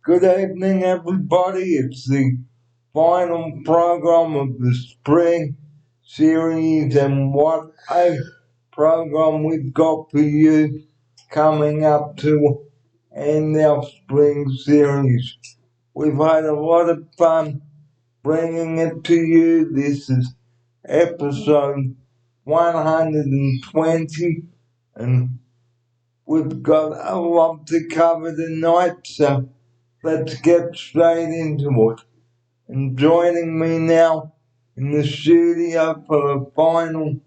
Good evening, everybody. It's the final program of the spring series, and what a program we've got for you coming up to end our spring series. We've had a lot of fun bringing it to you. This is episode 120, and we've got a lot to cover tonight, so let's get straight into it. And joining me now in the studio for the final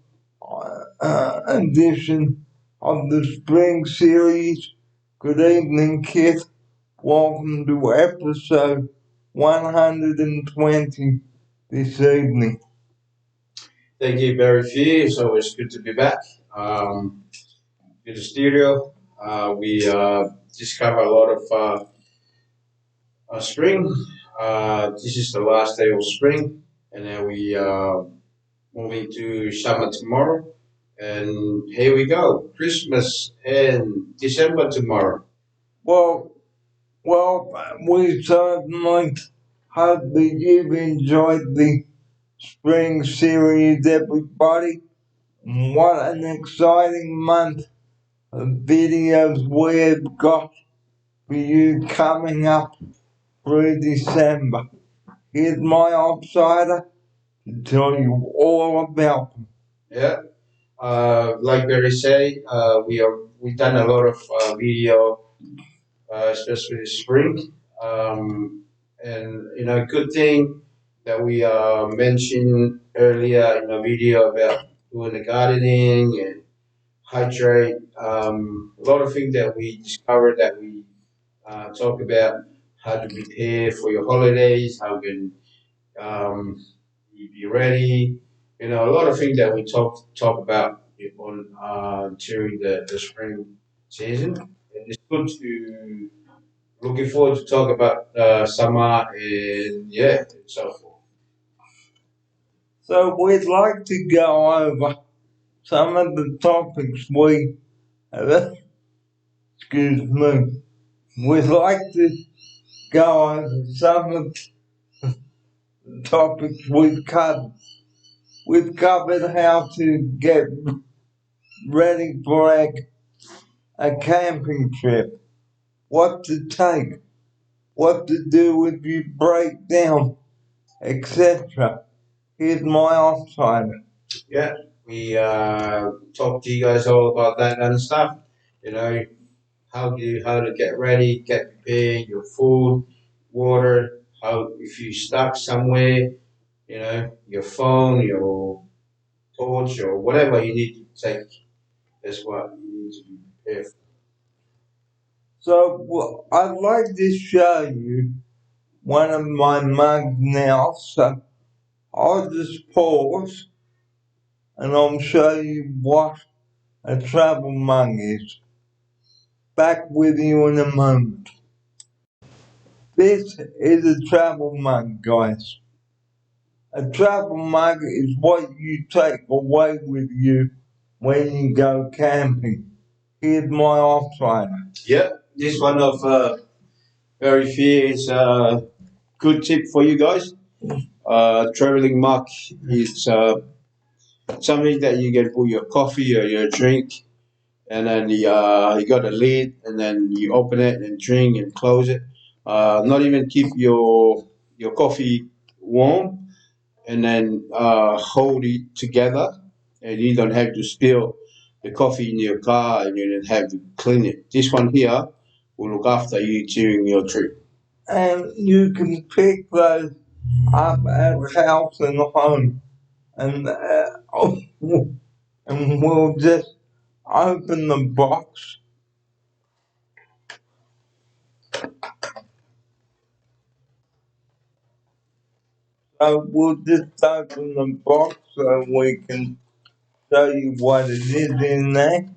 edition of the spring series. Good evening, Kit. Welcome to episode 120 this evening. Thank you, Barry Fee. It's always good to be back in the studio. We discover a lot of spring. This is the last day of spring, and then we moving to summer tomorrow. And here we go, Christmas and December tomorrow. Well, we certainly hope that you've enjoyed the spring series, everybody. What an exciting month of videos we've got for you coming up through December. Here's my outsider to tell you all about them. Yeah. Like Barry say, we've done a lot of video, especially this spring. And good thing that we mentioned earlier in the video about doing the gardening and hydrate. A lot of things that we discovered that we talk about how to prepare for your holidays, how you can be ready. A lot of things that we talk about on during the spring season. And it's good to looking forward to talk about summer and yeah, and so forth. So we'd like to go over some of the topics we have. Excuse me. We'd like to go over some of the topics we've covered. We've covered how to get ready for a camping trip, what to take, what to do if you break down, etc. Here's my outsider. Yeah, we talk to you guys all about that kind of stuff. You know, how to get ready, get prepared, your food, water, how if you stuck somewhere, your phone, your torch, or whatever you need to take. That's what you need to be prepared for. So I'd like to show you one of my mugs now. So I'll just pause and I'll show you what a travel mug is. Back with you in a moment. This is a travel mug, guys. A travel mug is what you take away with you when you go camping. Here's my outsider. Yeah, this one of very few is a good tip for you guys. Traveling mug is something that you can put your coffee or your drink, and then you got a lid, and then you open it and drink and close it. Not even keep your coffee warm, and then hold it together, and you don't have to spill the coffee in your car, and you don't have to clean it. This one here will look after you during your trip. And you can pick those up at house and home. And, and we'll just open the box. So we'll just open the box so we can show you what it is in there.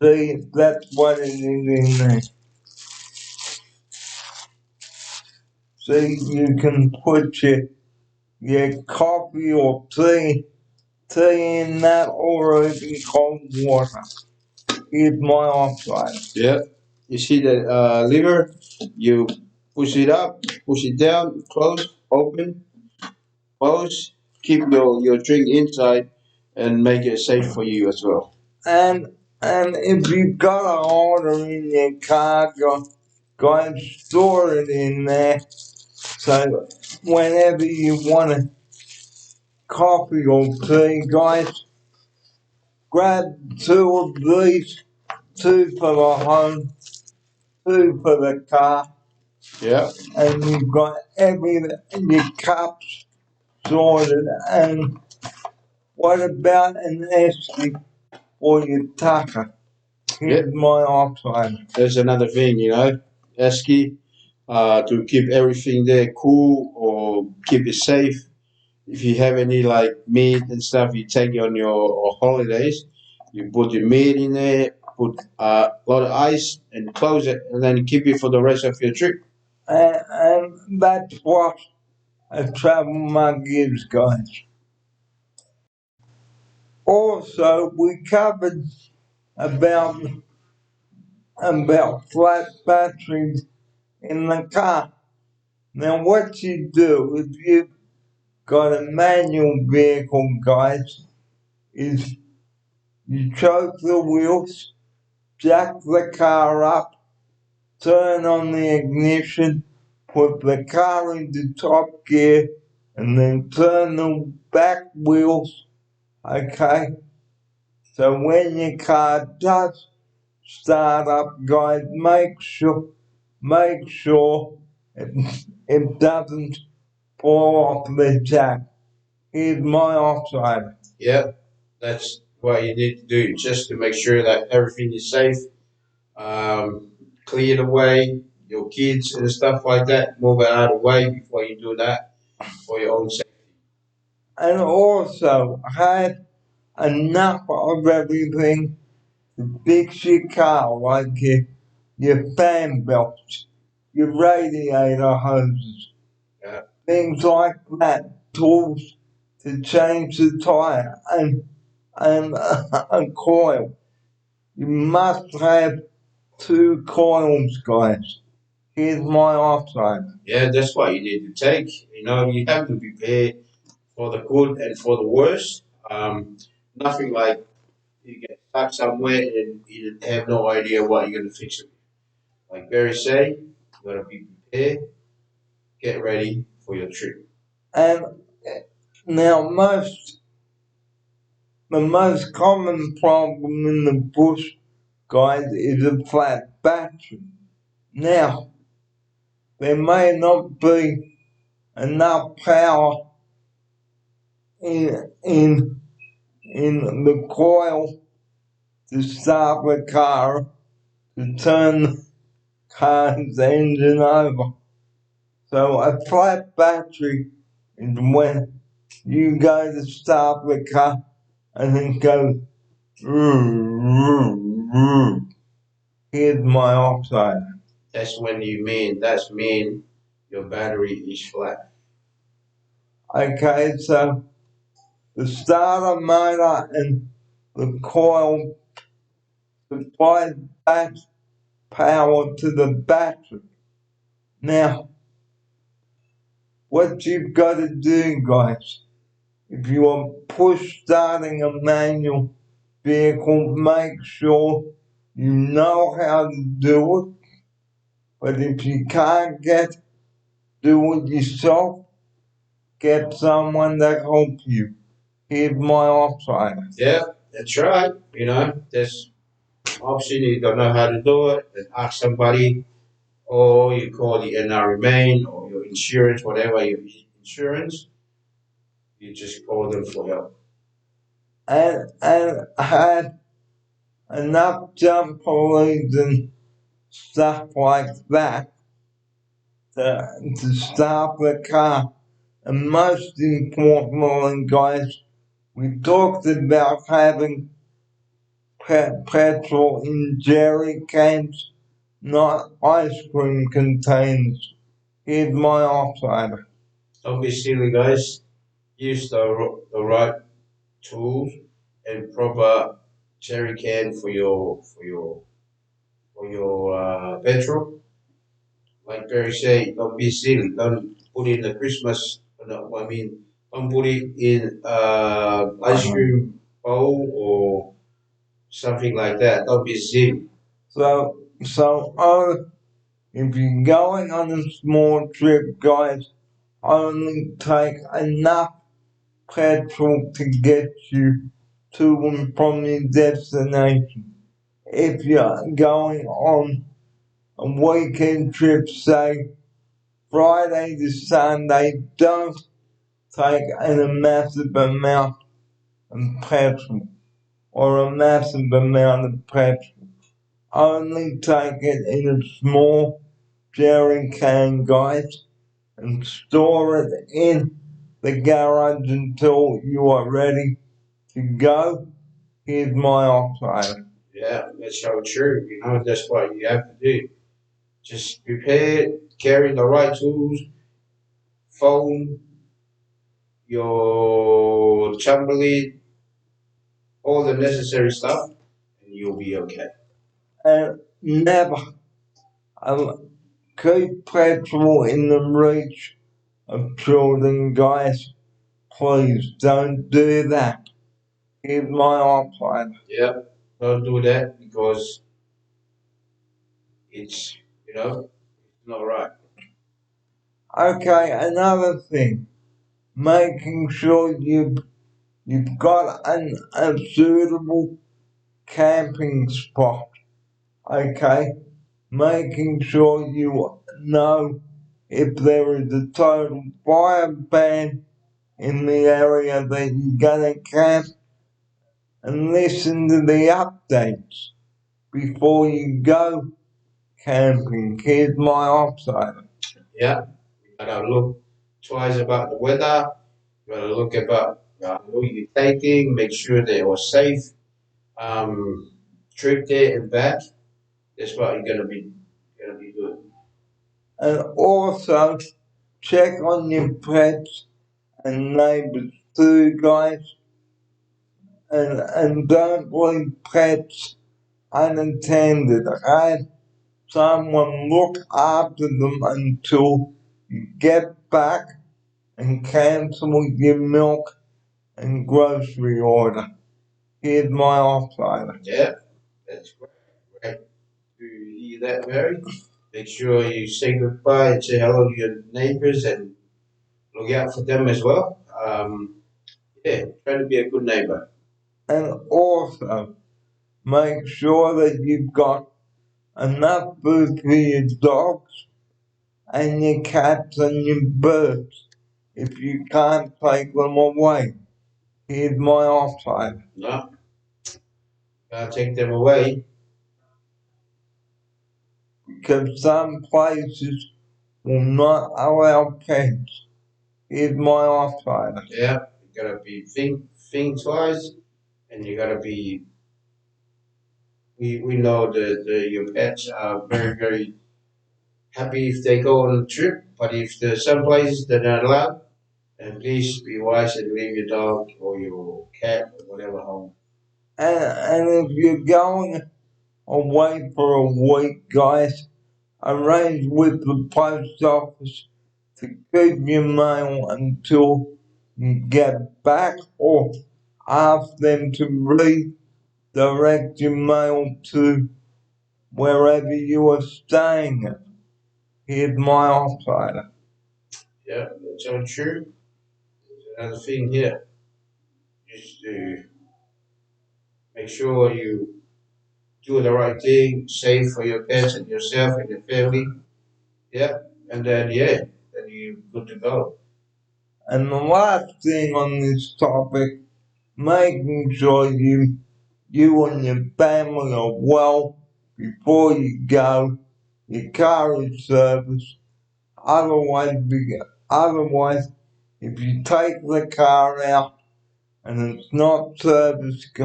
See, that's what it is in there. See, you can put your coffee or tea in that, or even cold water. Here's my outside. Yeah, you see the liver. You push it up, push it down, close, open, close. Keep your drink inside and make it safe for you as well. And if you've got an order in your car, go and store it in there. So whenever you want a coffee or tea, guys, grab two of these, two for the home, two for the car, Yeah. and you've got your cups sorted. And what about an esky for your tucker? Yeah. Here's my option. There's another thing, Esky, to keep everything there cool or keep it safe. If you have any like meat and stuff you take on your holidays, you put your meat in there, put a lot of ice and close it, and then keep it for the rest of your trip. And that's what a travel mug is, guys. Also, we covered about flat batteries in the car. Now, what you do if you've got a manual vehicle, guys, is you choke the wheels, jack the car up, turn on the ignition, put the car into top gear, and then turn the back wheels. Okay? So when your car does start up, guys, make sure it doesn't fall off the jack. Here's my offside. Yeah, that's what you need to do, just to make sure that everything is safe. Clear the way, your kids and stuff like that, move it out of the way before you do that for your own safety. And also had enough of everything to fix your car, like your fan belts, your radiator hoses, Yeah. things like that, tools to change the tire and a coil. You must have two coils, guys. Here's my offside. Yeah, that's what you need to take. You have to prepare for the good and for the worst. Nothing like you get stuck somewhere and you have no idea what you're going to fix it. Like Barry say, you got to be prepared, get ready for your trip. And now the most common problem in the bush, guys, is a flat battery. Now, there may not be enough power in the coil to start the car, to turn the car's engine over. So a flat battery is when you go to start the car and it goes. Here's my offside. That's mean your battery is flat. Okay, so the starter motor and the coil supply back power to the battery. Now, what you've got to do, guys, if you are push starting a manual vehicle, make sure you know how to do it. But if you can't do it yourself, get someone to help you. Here's my offside. Yeah, that's right. There's option you don't know how to do it, then ask somebody, or you call the NR Main or your insurance, whatever your insurance, you just call them for help. And I had enough jump police and stuff like that to stop the car. And most importantly, guys, we talked about having petrol in jerry cans, not ice cream containers. Here's my offside. Don't be silly, guys. Use the right tools and proper jerry can for your petrol. like Barry say, don't be silly. Don't put in the Christmas. No, I mean, don't put it in ice cream bowl or something like that. Don't be silly. So, if you're going on a small trip, guys, only take enough petrol to get you to and from your destination. If you're going on a weekend trip, say Friday to Sunday, don't take a massive amount of petrol or a massive amount of petrol. Only take it in a small jerry can, guys, and store it in the garage until you are ready to go. Here's my option. Yeah, that's so true. You know, that's what you have to do. Just prepare, carry the right tools, phone, your Chamberlain, all the necessary stuff, and you'll be okay. And never um, keep petrol in the reach of children, guys. Please don't do that. Here's my option. Yep, don't do that because it's, it's not right. Okay, another thing, making sure you've got a suitable camping spot. Okay, making sure you know if there is a total fire ban in the area that you're gonna camp, and listen to the updates before you go camping. Here's my option. Yeah, you gotta look twice about the weather. You gotta look about who you're taking, make sure they are safe. Um, Trip there and back. That's what you're gonna be doing. And also check on your pets and neighbors too, guys. And don't leave pets unattended. Have someone look after them until you get back and cancel your milk and grocery order. Here's my option. Yeah, that's great. Great to hear that, Mary. Make sure you say goodbye and say hello to your neighbors and look out for them as well. Yeah, try to be a good neighbor. And also make sure that you've got enough food for your dogs and your cats and your birds if you can't take them away. Here's my option. No, gotta take them away. Because some places will not allow pets. Here's my option. Yeah, you gotta be think twice, and you gotta be. We know that your pets are very happy if they go on a trip, but if there's some places that are not allowed, then please be wise and leave your dog or your cat or whatever home. And if you're going away for a week, guys, arrange with the post office to keep your mail until you get back or ask them to redirect your mail to wherever you are staying. Here's my option. Yeah, that's so true. Another thing here is to make sure you do the right thing, safe for your pets and yourself and your family. Yeah, and then then you good to go. And the last thing on this topic, making sure you and your family are well before you go. Your car is serviced. Otherwise, otherwise, if you take the car out and it's not serviced,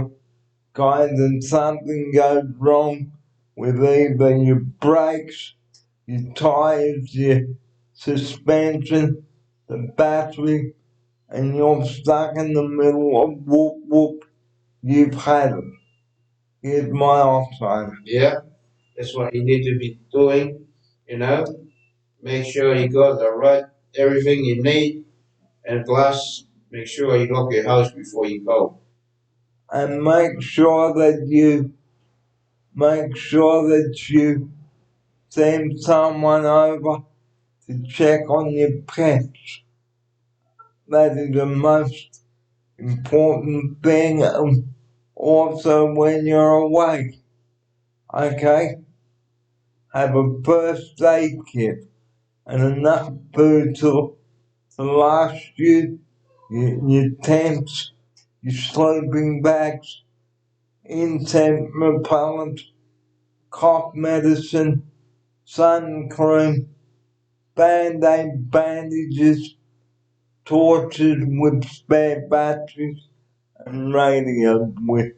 guys, and something goes wrong with either your brakes, your tires, your suspension, the battery, and you're stuck in the middle of whoop whoop, you've had it. Here's my option. Yeah, that's what you need to be doing, you know. make sure you got the right everything you need, and plus make sure you lock your house before you go. And make sure that you send someone over to check on your pets. That is the most important thing. Also, when you're away, okay, have a first aid kit and enough food to last you, your tents, your sleeping bags, insect repellent, cough medicine, sun cream, band-aid bandages, torches with spare batteries, and radio with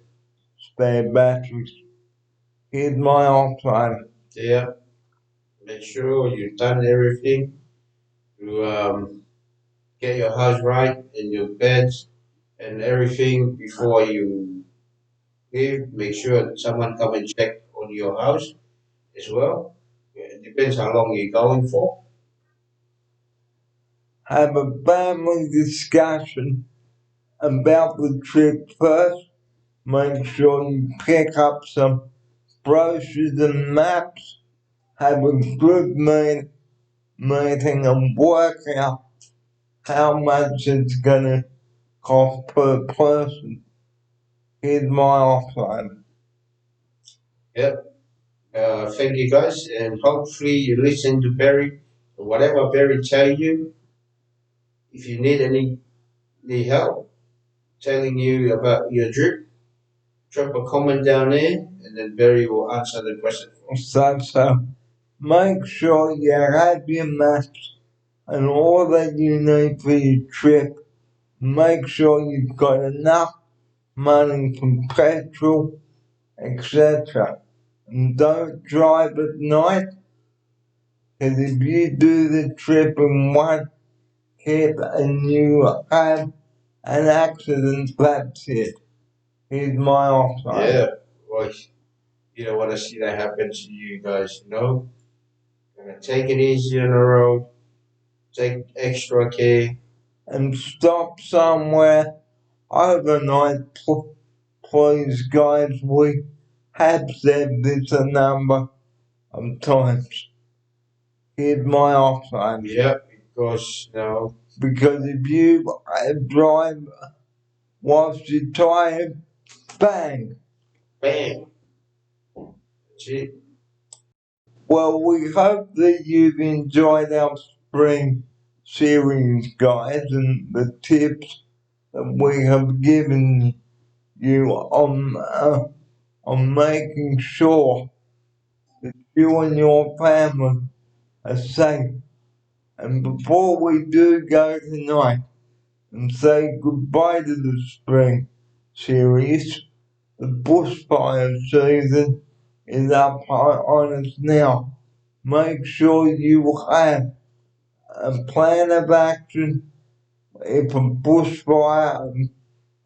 spare batteries. Here's my option. Yeah, make sure you've done everything to get your house right and your beds and everything before you leave. Make sure that someone come and check on your house as well. It depends how long you're going for. Have a family discussion about the trip first. Make sure you pick up some brochures and maps. Have a good meeting and work out how much it's gonna cost per person. Here's my offer. Yep. Thank you guys, and hopefully you listen to Barry. Whatever Barry tell you, if you need help telling you about your trip, drop a comment down there, and then Barry will answer the question for us. So make sure you have your maps and all that you need for your trip. Make sure you've got enough money for petrol, etc. And don't drive at night, because if you do the trip in one hit and you have an accident, that's it. Here's my offer. Yeah, well, you don't want to see that happen to you guys, you know? Gonna take it easy on the road, take extra care. And stop somewhere overnight, please, guys. We have said this a number of times. Here's my offer. Yeah, because, you know, Because if you drive whilst you're tired, bang. bam, that's it. Well, we hope that you've enjoyed our spring series, guys, and the tips that we have given you on making sure that you and your family are safe. And before we do go tonight and say goodbye to the spring series, the bushfire season is up on us now. Make sure you have a plan of action if a bushfire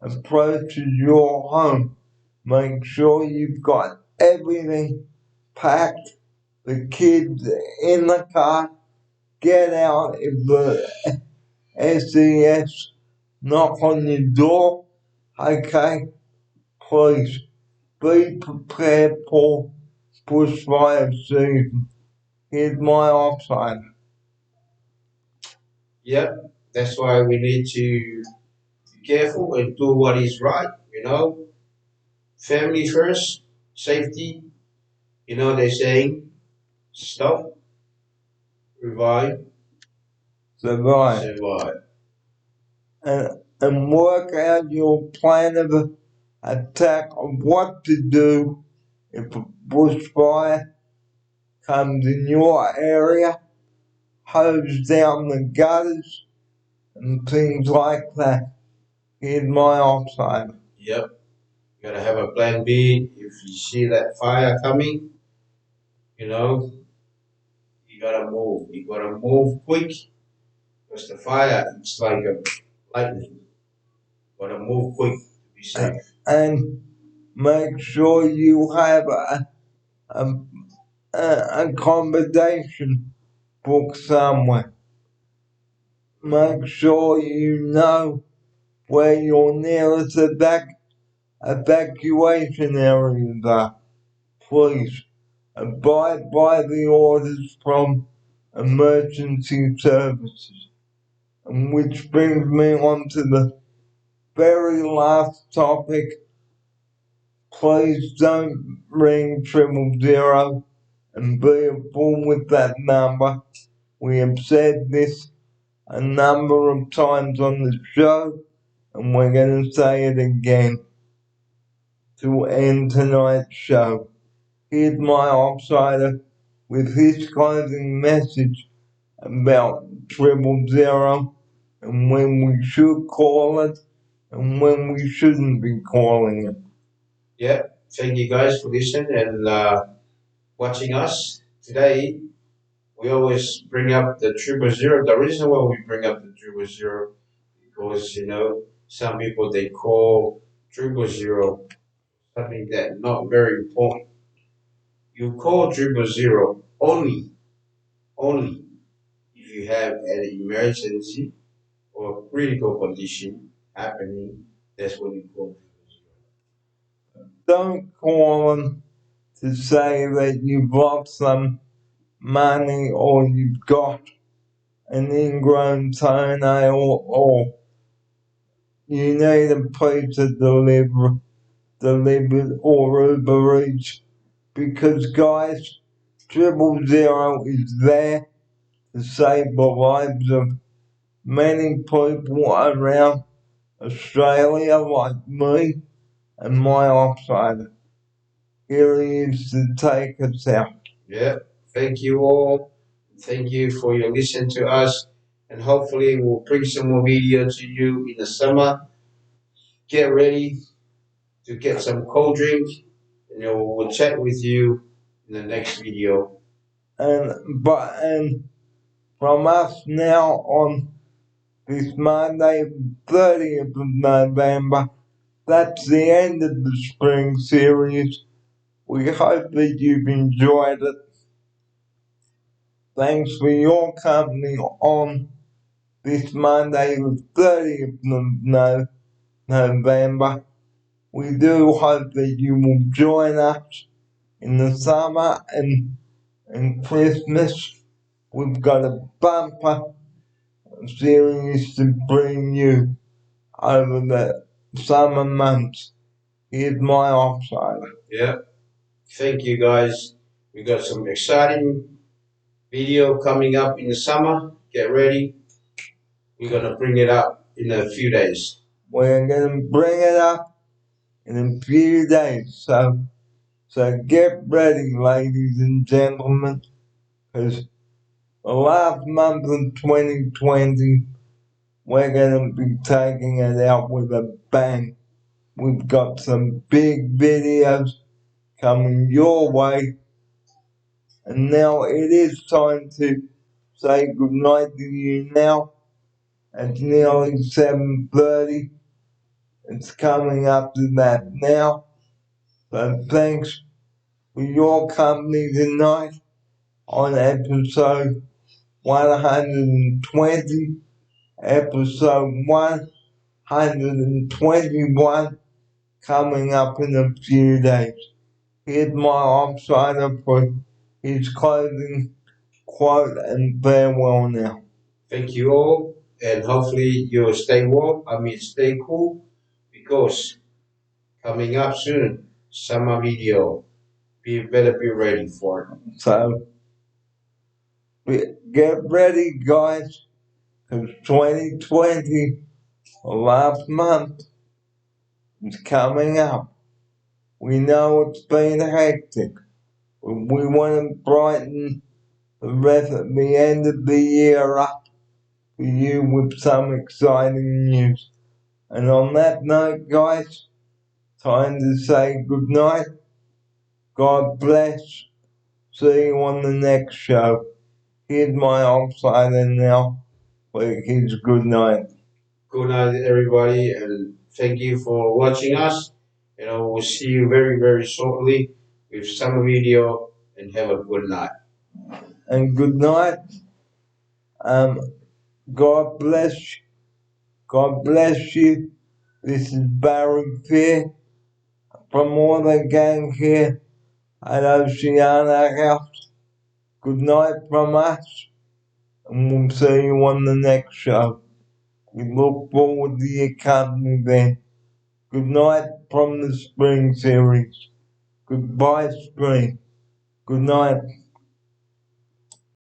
approaches your home. Make sure you've got everything packed, the kids in the car, get out if the SES knock on your door. Okay, please be prepared for bushfire season. Here's my option. Yep, that's why we need to be careful and do what is right, you know? Family first, safety, you know, they're saying stop, revive, Survive. survive. And work out your plan of attack of what to do if a bushfire comes in your area, hose down the gutters, and things like that. Here's my option. Yep, you gotta have a plan B if you see that fire coming, you know, you gotta move. You gotta move quick because the fire, it's like a lightning. You gotta move quick to be safe. And make sure you have a accommodation book somewhere. Make sure you know where your nearest evacuation areas are. Please abide by the orders from emergency services. And which brings me on to the very last topic. Please don't ring 000 and be a fool with that number. We have said this a number of times on the show, and we're going to say it again to end tonight's show. Here's my offsider with his closing message about 000 and when we should call it and when we shouldn't be calling it. Yeah, thank you guys for listening and watching us today. We always bring up the 000. The reason why we bring up the 000 because some people they call 000 something that not very important. You call 000 only if you have an emergency or critical condition happening. That's what you call 000. Don't call them to say that you've lost some money or you've got an ingrown toenail or you need a pizza delivered or Uber Eats, because guys, 000 is there to save the lives of many people around Australia like me and my offsider. Here he is to take us out. Yeah, thank you all. Thank you for your listen to us, and hopefully we'll bring some more video to you in the summer. Get ready to get some cold drink, and we'll chat with you in the next video. And from us now on this Monday, 30th of November, that's the end of the spring series. We hope that you've enjoyed it. Thanks for your company on this Monday, the 30th of November. We do hope that you will join us in the summer and Christmas. We've got a bumper series to bring you over the summer months. Here's my offsider. Yeah, thank you guys. We got some exciting video coming up in the summer. Get ready. We're gonna bring it up in a few days. We're gonna bring it up in a few days. So get ready, ladies and gentlemen, because the last month of 2020, we're gonna be taking it out with a bang. We've got some big videos coming your way. And now it is time to say goodnight to you now. It's nearly 7:30. It's coming up to that now. So thanks for your company tonight on episode 120, episode 121, coming up in a few days. Here's my offsider for his closing quote and farewell now. Thank you all, and hopefully you'll stay warm. Stay cool, because coming up soon, summer video. Better be ready for it. So get ready, guys, because 2020, last month, is coming up. We know it's been hectic. We want to brighten the rest of the end of the year up for you with some exciting news. And on that note, guys, time to say goodnight. God bless. See you on the next show. Here's my offsider now for his good night. Good night, everybody, and thank you for watching us. We'll see you very, very shortly with some video, and have a good night. And good night Um, God bless you. God bless you. This is Barry Fair from all the gang here at Oceana House. Good night from us, and we'll see you on the next show. We look forward to your company then. Good night from the Spring series. Goodbye, Spring. Good night.